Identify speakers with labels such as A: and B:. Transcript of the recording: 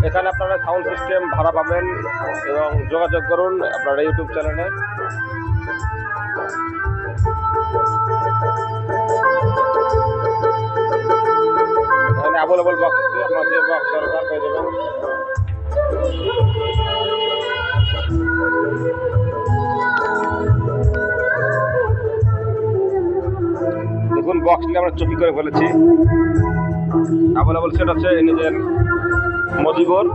A: এখানে আপনারা sound system ভাড়া পাবেন এবং যোগাযোগ করুন আপনারা ইউটিউব চ্যানেলে। এখানে অ্যাভেলেবল বক্স আছে, আপনার যে বক্স দরকার পেয়ে যাবেন। দেখুন বক্সটি আমরা চুপি করে ফেলেছি। অ্যাভেলেবল সেট আছে নিজের মজিবর।